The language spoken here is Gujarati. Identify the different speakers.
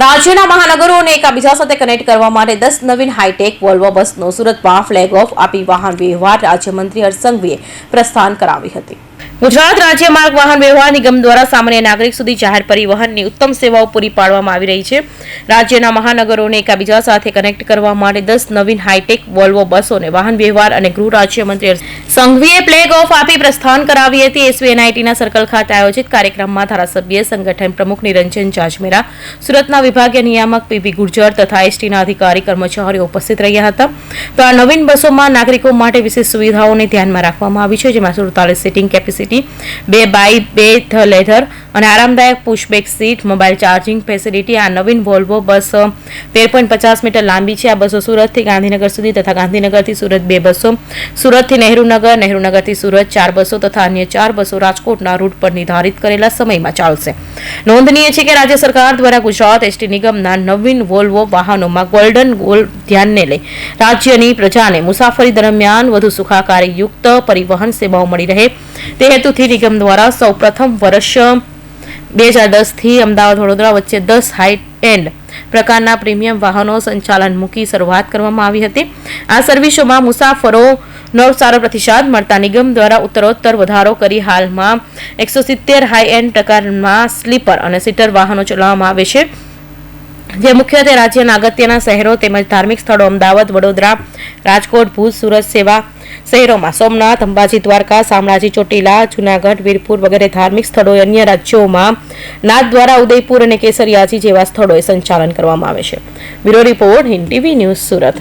Speaker 1: રાજ્યના મહાનગરોને એકબીજા સાથે કનેક્ટ કરવા માટે 10 નવીન હાઈટેક વોલ્વો બસનો સુરતમાં ફ્લેગ ઓફ આપી વાહન વ્યવહાર રાજ્યમંત્રી હર્ષ સંઘવીએ પ્રસ્થાન કરાવી હતી. ગુજરાત રાજ્ય માર્ગ વાહન વ્યવહાર નિગમ દ્વારા સામાન્ય નાગરિક સુધી જાહેર પરિવહનની ઉત્તમ સેવાઓ પૂરી પાડવામાં આવી રહી છે. રાજ્યના મહાનગરોને એકબીજા સાથે કનેક્ટ કરવા માટે 10 નવીન હાઈટેક વોલ્વો બસોને વાહન વ્યવહાર અને ગૃહ રાજ્યમંત્રી હર્ષ સંઘવીએ ફ્લેગ ઓફ આપી પ્રસ્થાન કરાવી હતી. એસવીએનઆઈટીના સર્કલ ખાતે આયોજિત કાર્યક્રમમાં ધારાસભ્ય સંગઠન પ્રમુખ નિરંજન જાજમેરા, સુરતના વિભાગીય નિયામક પીબી ગુર્જર તથા એસટીના અધિકારી કર્મચારીઓ ઉપસ્થિત રહ્યા હતા. તો આ નવીન બસોમાં નાગરિકો માટે વિશેષ સુવિધાઓને ધ્યાનમાં રાખવામાં આવી છે, જેમાં 47 સીટિંગ કેપેસિટી, 2x2 લેધર અને આરામદાયક pushback seat, mobile charging facility. આ નવીન વોલ્વો બસ 13.50 મીટર લાંબી છે. આ બસો સુરતથી ગાંધીનગર સુધી તથા ગાંધીનગરથી સુરત 2 બસો, સુરતથી નહેરુનગર, નહેરુનગરથી સુરત 4 બસો તથા અન્ય 4 બસો રાજકોટના રૂટ પર નિર્ધારિત કરેલા સમયમાં ચાલશે. નોંધનીય છે કે રાજ્ય સરકાર દ્વારા ગુજરાત એસટી નિગમના નવીન વોલ્વો વાહનોમાં ગોલ્ડન ગોલ ધ્યાનને લઈ રાજ્યની પ્રજાને મુસાફરી દરમિયાન વધુ સુખાકારીયુક્ત પરિવહન સેવાઓ મળી રહે તે હેતુથી નિગમ દ્વારા સૌપ્રથમ વર્ષ 2010 થી અમદાવાદ વડોદરા વચ્ચે 10 હાઈ એન્ડ પ્રકારના પ્રીમિયમ વાહનો સંચાલન મૂકી શરૂઆત કરવામાં આવી હતી. આ સર્વિસોમાં મુસાફરોનો સારો પ્રતિસાદ મળતા નિગમ દ્વારા ઉત્તરોત્તર વધારો કરી હાલમાં 170 હાઈ એન્ડ પ્રકારમાં સ્લીપર અને સીટર વાહનો ચલાવવામાં આવે છે, જે મુખ્યત્વે રાજ્યના અગત્યના શહેરો તેમજ ધાર્મિક સ્થળો અમદાવાદ, વડોદરા, રાજકોટ, ભુજ, સુરત સેવા શહેરોમાં સોમનાથ, અંબાજી, દ્વારકા, શામળાજી, ચોટીલા, જૂનાગઢ, વીરપુર વગેરે ધાર્મિક સ્થળોએ અન્ય રાજ્યોમાં નાથદ્વારા, ઉદયપુર અને કેસરિયાજી જેવા સ્થળોએ સંચાલન કરવામાં આવે છે. Bureau report, Hind TV news, Surat.